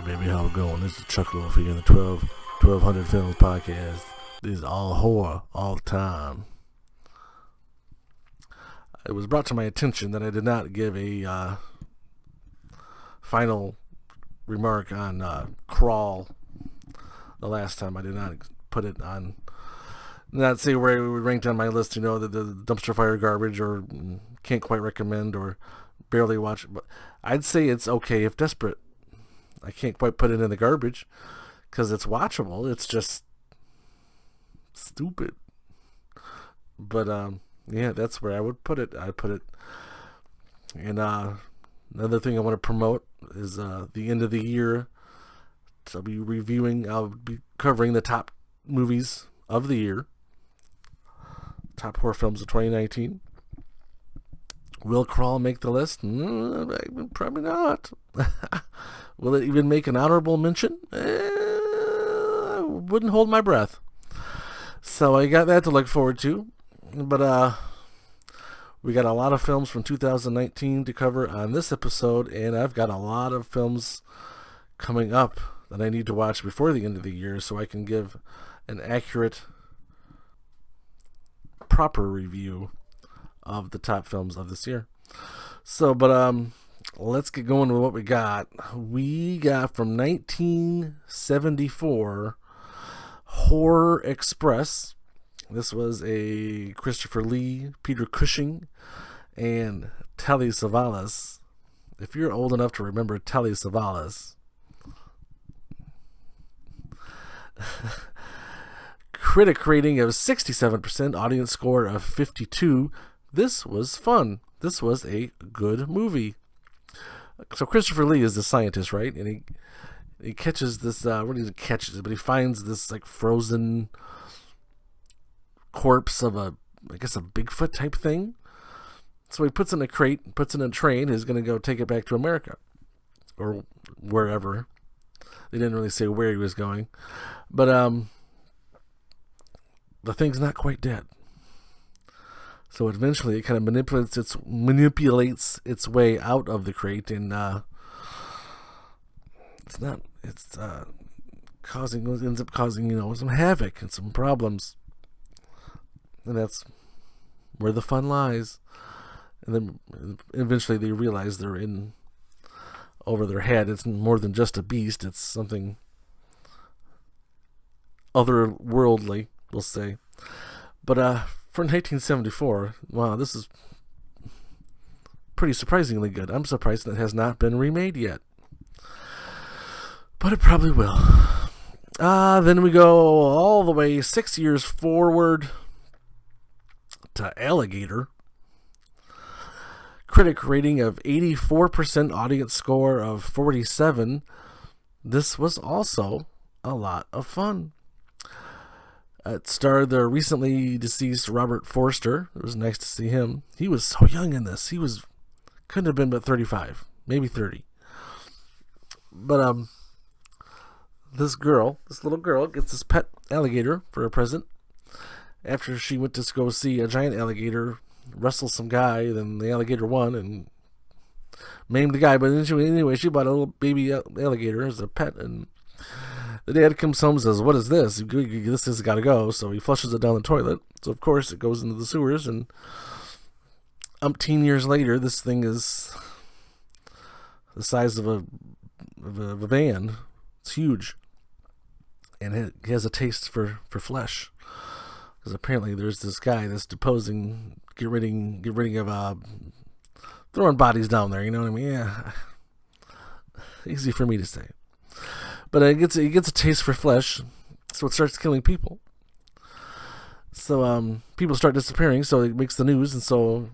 baby, how it going? This is Chuckloaf here in the 1200 Films Podcast. This is all horror, all the time. It was brought to my attention that I did not give a final remark on Crawl the last time. I did not put it on, not say where it would rank on my list, the dumpster fire garbage or can't quite recommend or barely watch it. But I'd say it's okay if desperate. I can't quite put it in the garbage because it's watchable. It's just stupid. But yeah, that's where I would put it. I'd put it. And another thing I want to promote is the end of the year. So I'll be covering the top movies of the year. Top horror films of 2019. Will Crawl make the list? Probably not. Will it even make an honorable mention? I wouldn't hold my breath. So I got that to look forward to. But we got a lot of films from 2019 to cover on this episode, and I've got a lot of films coming up that I need to watch before the end of the year so I can give an accurate, proper review of the top films of this year. So, but let's get going with what we got. We got from 1974 Horror Express. This was a Christopher Lee, Peter Cushing, and Telly Savalas. If you're old enough to remember Telly Savalas, critic rating of 67%, audience score of 52. This was fun. This was a good movie. So Christopher Lee is the scientist, right? And he catches this, what he catches, but he finds this like frozen corpse of a Bigfoot type thing. So he puts it in a crate, puts it in a train, he's going to go take it back to America. Or wherever. They didn't really say where he was going. But the thing's not quite dead. So eventually it kind of manipulates its way out of the crate, and ends up causing some havoc and some problems. And that's where the fun lies. And then eventually they realize they're in over their head. It's more than just a beast. It's something otherworldly, we'll say. But for 1974, wow, this is pretty surprisingly good. I'm surprised that it has not been remade yet. But it probably will. Then we go all the way 6 years forward to Alligator. Critic rating of 84%, audience score of 47. This was also a lot of fun. It starred the recently deceased Robert Forster. It was nice to see him. He was so young in this. Couldn't have been but 35, maybe 30. But this little girl gets this pet alligator for a present. After she went to go see a giant alligator wrestle some guy, then the alligator won and maimed the guy. But anyway, she bought a little baby alligator as a pet, and the dad comes home and says, "What is this? This has got to go." So he flushes it down the toilet. So of course it goes into the sewers, and umpteen years later, this thing is the size of a van. It's huge, and it has a taste for flesh. Because apparently there's this guy that's deposing, get rid of throwing bodies down there. You know what I mean? Yeah, easy for me to say. But it gets a taste for flesh, so it starts killing people. So people start disappearing, so it makes the news, and so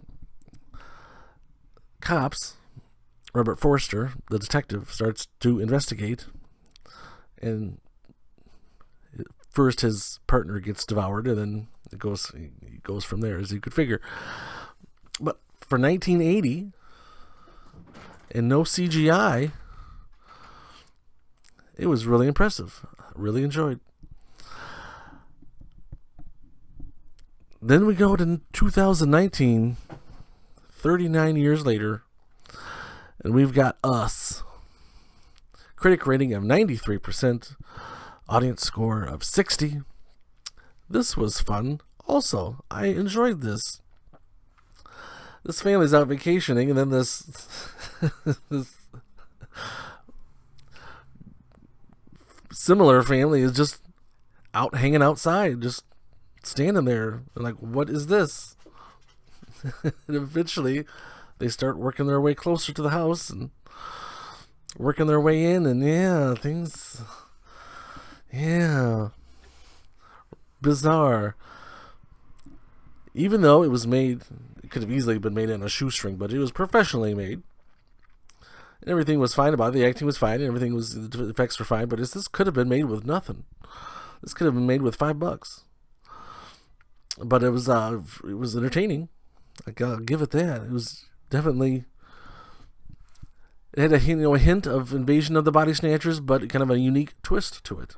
cops, Robert Forster, the detective, starts to investigate, and first his partner gets devoured, and then he goes from there, as you could figure. But for 1980, and no CGI, it was really impressive. Really enjoyed. Then we go to 2019, 39 years later, and we've got Us. Critic rating of 93%. Audience score of 60. This was fun. Also, I enjoyed this. This family's out vacationing, and then this similar family is just out hanging outside, just standing there. And like, what is this? And eventually, they start working their way closer to the house and working their way in, and bizarre. Even though it was made, it could have easily been made on a shoestring, but it was professionally made. And everything was fine about it. The acting was fine, and the effects were fine, but this could have been made with nothing. This could have been made with $5. But it was entertaining. I'll give it that. It was definitely, it had a hint of Invasion of the Body Snatchers, but kind of a unique twist to it.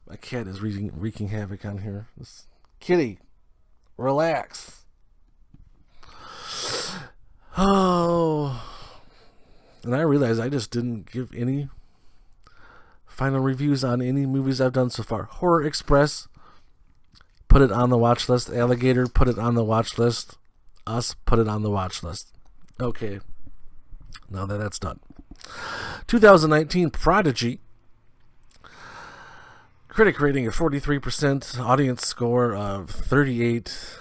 My cat is wreaking havoc on here. This kitty, relax. Oh, and I realized I just didn't give any final reviews on any movies I've done so far. Horror Express, put it on the watch list. Alligator, put it on the watch list. Us, put it on the watch list. Okay, now that that's done. 2019 Prodigy. Critic rating of 43%. Audience score of 38.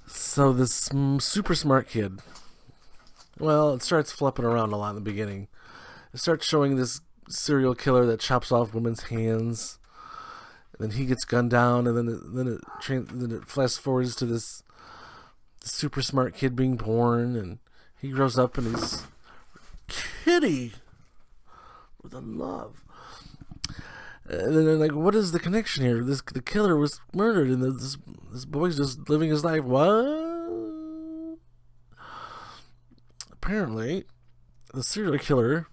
So this super smart kid, well, it starts flipping around a lot in the beginning. It starts showing this serial killer that chops off women's hands, and then he gets gunned down, and then it fast forwards to this super smart kid being born, and he grows up and he's Kitty with a love. And then like, what is the connection here? The killer was murdered, and this boy's just living his life. What? Apparently, the serial killer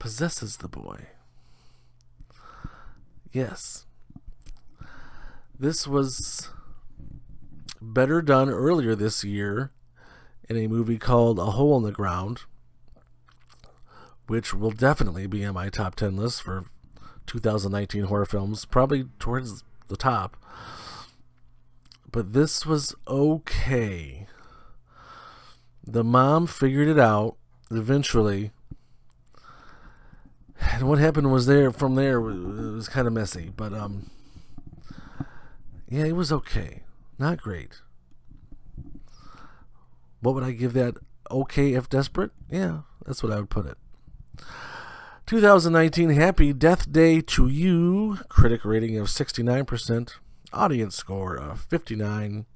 possesses the boy. Yes. This was better done earlier this year in a movie called A Hole in the Ground, which will definitely be on my top 10 list for 2019 horror films, probably towards the top. But this was okay. The mom figured it out eventually, and what happened was from there it was kind of messy, but yeah, it was okay, not great. What would I give that? Okay if desperate? Yeah, that's what I would put it. 2019 Happy Death Day to You. Critic rating of 69%. Audience score of 59.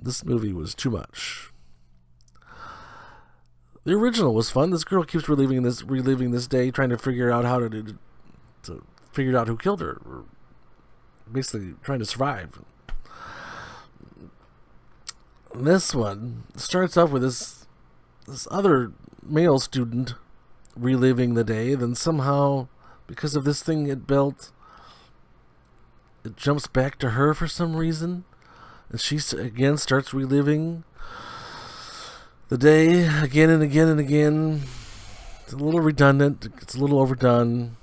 This movie was too much. The original was fun. This girl keeps reliving this day, trying to figure out how to figure out who killed her, or basically trying to survive. And this one starts off with this other male student reliving the day. Then somehow, because of this thing it built, it jumps back to her for some reason, and she again starts reliving the day again and again and again. It's a little redundant. It's a little overdone.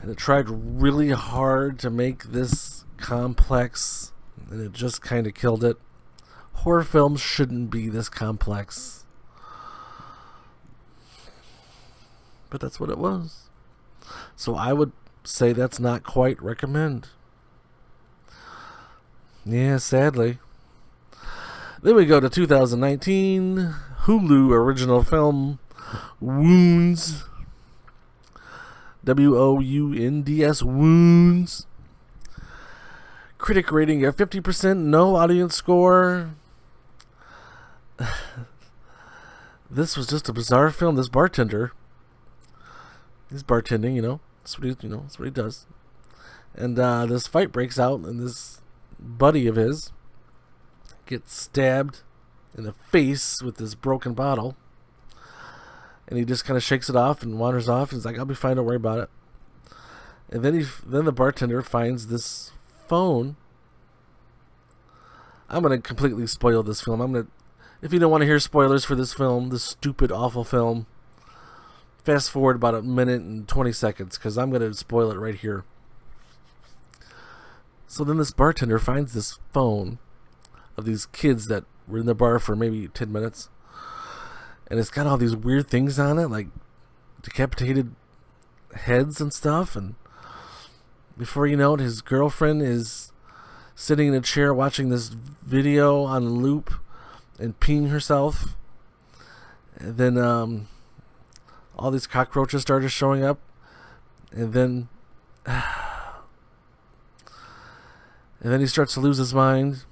And it tried really hard to make this complex, and it just kind of killed it. Horror films shouldn't be this complex. But that's what it was. So I would say that's not quite recommend. Yeah, sadly. Then we go to 2019 Hulu original film Wounds. Wounds. Wounds. Critic rating of 50%. No audience score. This was just a bizarre film. This bartender, he's bartending, that's what he does. And this fight breaks out, and this buddy of his gets stabbed in the face with this broken bottle, and he just kind of shakes it off and wanders off. He's like, "I'll be fine. Don't worry about it." And then the bartender finds this phone I'm going to completely spoil this film. If you don't want to hear spoilers for this film, this stupid, awful film, fast forward about a minute and 20 seconds, because I'm going to spoil it right here. So then this bartender finds this phone of these kids that were in the bar for maybe 10 minutes. And it's got all these weird things on it, like decapitated heads and stuff. And before you know it, his girlfriend is sitting in a chair watching this video on loop and peeing herself. And then all these cockroaches started showing up. And then he starts to lose his mind.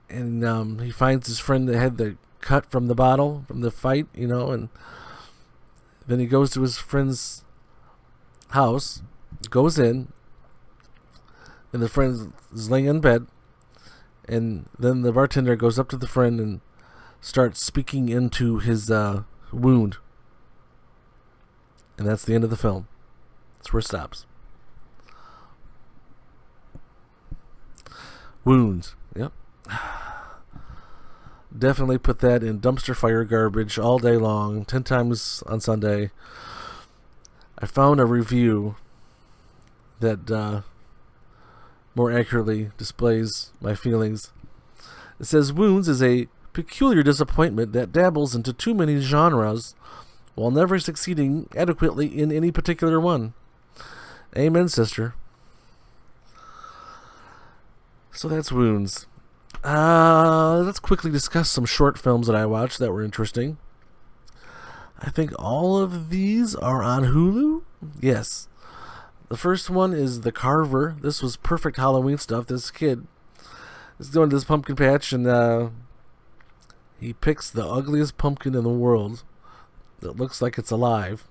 And he finds his friend that had the cut from the bottle, from the fight, and then he goes to his friend's house, goes in, and the friend is laying in bed, and then the bartender goes up to the friend and starts speaking into his wound. And that's the end of the film. That's where it stops. Wounds. Yep. Definitely put that in dumpster fire garbage all day long, 10 times on Sunday. I found a review that more accurately displays my feelings. It says, Wounds is a peculiar disappointment that dabbles into too many genres while never succeeding adequately in any particular one. Amen, sister. So that's Wounds. Let's quickly discuss some short films that I watched that were interesting. I think all of these are on Hulu. Yes. The first one is The Carver. This was perfect Halloween stuff. This kid is going to this pumpkin patch and he picks the ugliest pumpkin in the world that looks like it's alive.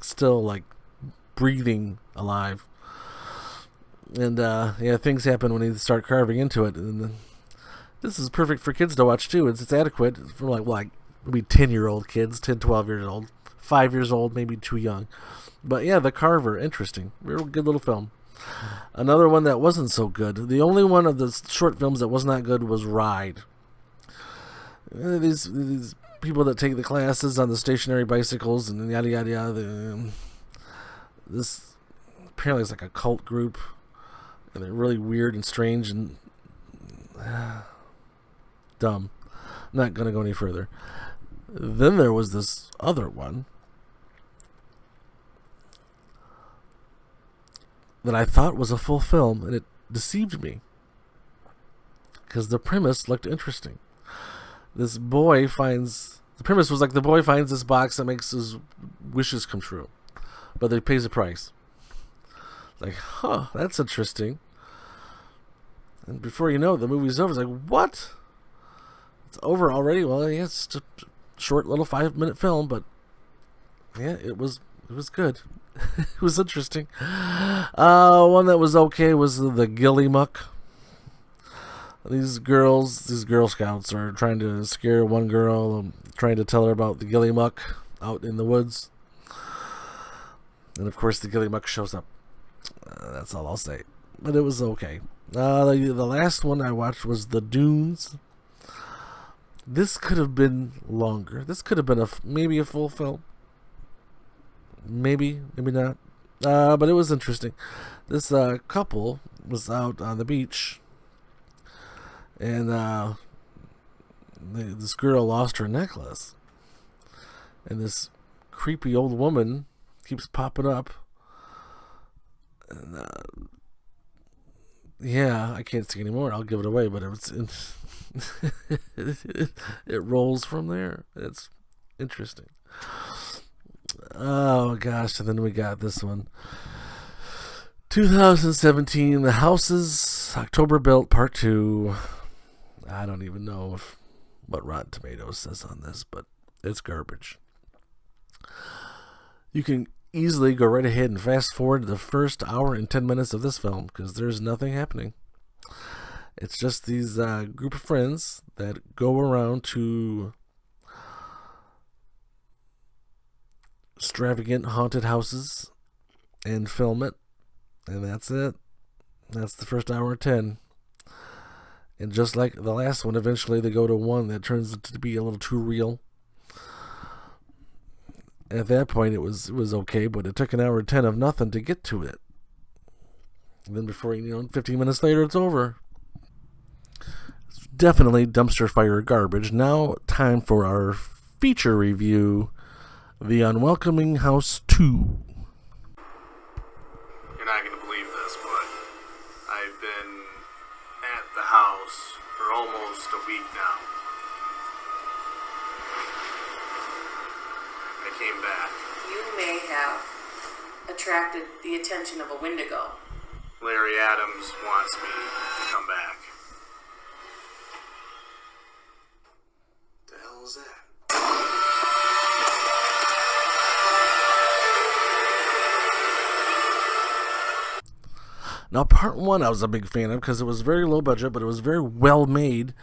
Still breathing alive. And things happen when you start carving into it. And this is perfect for kids to watch too. It's adequate for maybe 10-year-old kids, 10, 12 years old, 5 years old, maybe too young. But yeah, The Carver, interesting, real good little film. Another one that wasn't so good. The only one of the short films that was not good was Ride. These people that take the classes on the stationary bicycles and yada yada yada. This apparently is like a cult group. And they're really weird and strange and dumb. I'm not going to go any further. Then there was this other one that I thought was a full film, and it deceived me. Because the premise looked interesting. The premise was the boy finds this box that makes his wishes come true. But he pays a price. That's interesting. And before you know it, the movie's over. It's what? It's over already? Well, yeah, it's just a short little 5-minute film, but yeah, it was good. It was interesting. One that was okay was the Gilly Muck. These Girl Scouts are trying to scare one girl, trying to tell her about the Gilly Muck out in the woods. And of course, the Gilly Muck shows up. That's all I'll say. But it was okay. The last one I watched was The Dunes. This could have been longer. This could have been maybe a full film. Maybe not. But it was interesting. This couple was out on the beach. And this girl lost her necklace. And this creepy old woman keeps popping up. And, I can't see anymore. I'll give it away, but it rolls from there. It's interesting. Oh gosh, and then we got this one. 2017, The Houses, October Built, Part 2. I don't even know what Rotten Tomatoes says on this, but it's garbage. You can easily go right ahead and fast forward the first hour and 10 minutes of this film because there's nothing happening. It's just these group of friends that go around to extravagant haunted houses and film it, and that's it. That's the first hour and 10. And just like the last one, eventually they go to one that turns to be a little too real. At that point, it was okay, but it took an hour and 10 of nothing to get to it. And then before 15 minutes later, it's over. It's definitely dumpster fire garbage. Now, time for our feature review, The Unwelcoming House 2. You're not going to believe this, but I've been at the house for almost a week now. I came back. You may have attracted the attention of a Wendigo. Larry Adams wants me to come back. The hell was that? Now, part one I was a big fan of because it was very low budget, but it was very well made,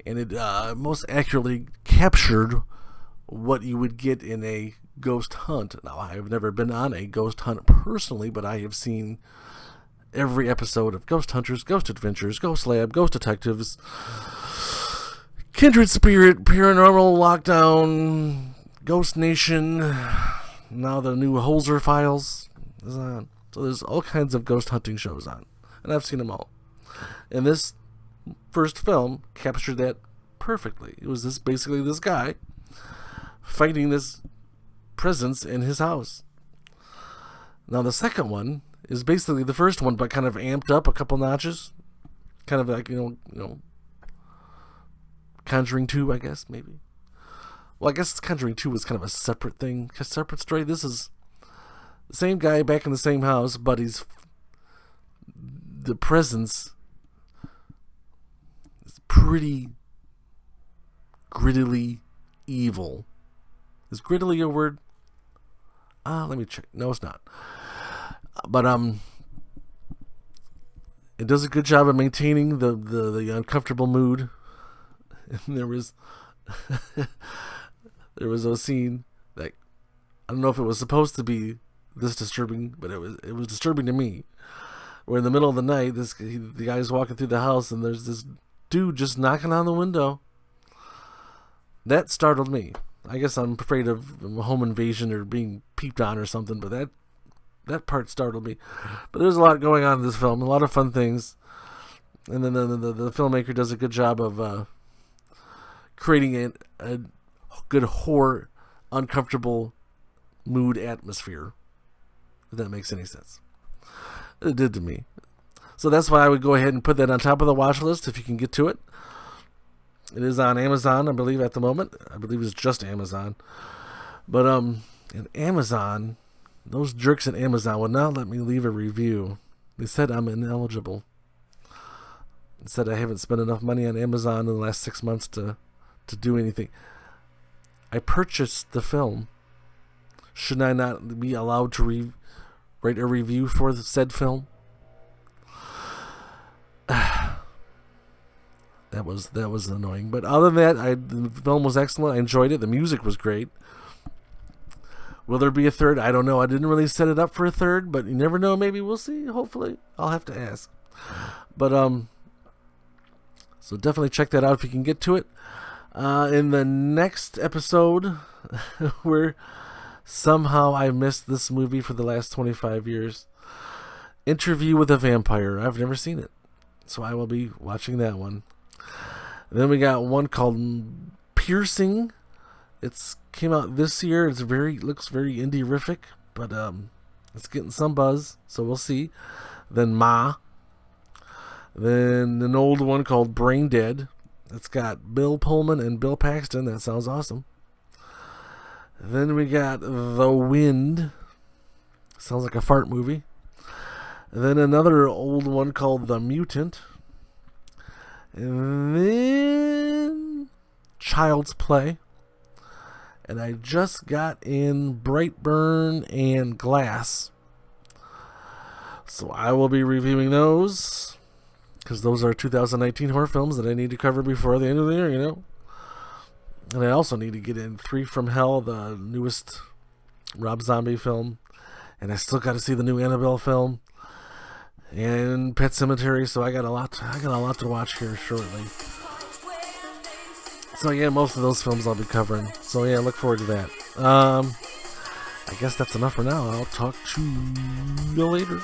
and it most accurately captured what you would get in a ghost hunt. Now, I've never been on a ghost hunt personally, but I have seen every episode of Ghost Hunters, Ghost Adventures, Ghost Lab, Ghost Detectives, Kindred Spirit, Paranormal Lockdown, Ghost Nation, now the new Holzer Files is on. So there's all kinds of ghost hunting shows on, and I've seen them all. And this first film captured that perfectly. It was basically this guy fighting this presence in his house. Now the second one is basically the first one, but kind of amped up a couple notches. Kind of like, Conjuring 2, I guess, maybe. Well, I guess Conjuring 2 was kind of a separate thing, a separate story. This is the same guy back in the same house, but the presence is pretty grittily evil. Is grittily a word? Let me check. No, it's not. But it does a good job of maintaining the uncomfortable mood. And there was a scene that I don't know if it was supposed to be this disturbing, but it was disturbing to me. Where in the middle of the night, the guy's walking through the house, and there's this dude just knocking on the window. That startled me. I guess I'm afraid of a home invasion or being peeped on or something, but that part startled me. But there's a lot going on in this film, a lot of fun things, and then the filmmaker does a good job of creating a good horror, uncomfortable mood atmosphere. If that makes any sense. It did to me. So that's why I would go ahead and put that on top of the watch list if you can get to it. It is on Amazon, I believe, at the moment. I believe it's just Amazon. But in Amazon, those jerks at Amazon would not let me leave a review. They said I'm ineligible. They said I haven't spent enough money on Amazon in the last 6 months to do anything. I purchased the film. Should I not be allowed to write a review for the said film? That was annoying. But other than that, the film was excellent. I enjoyed it. The music was great. Will there be a third? I don't know. I didn't really set it up for a third, but you never know. Maybe we'll see. Hopefully. I'll have to ask. But so definitely check that out if you can get to it. In the next episode, where somehow I missed this movie for the last 25 years. Interview with a Vampire. I've never seen it, so I will be watching that one. Then we got one called Piercing. It's came out this year. Looks very indie-rific, but it's getting some buzz, so we'll see. Then Ma. Then an old one called Brain Dead. It's got Bill Pullman and Bill Paxton. That sounds awesome. Then we got The Wind. Sounds like a fart movie. Then another old one called The Mutant. And then Child's Play. And I just got in Brightburn and Glass. So I will be reviewing those, because those are 2019 horror films that I need to cover before the end of the year, And I also need to get in 3 from Hell, the newest Rob Zombie film. And I still got to see the new Annabelle film. and Pet Cemetery. So I got a lot to watch here shortly. So yeah, most of those films I'll be covering. So yeah, look forward to that. I guess that's enough for now. I'll talk to you later.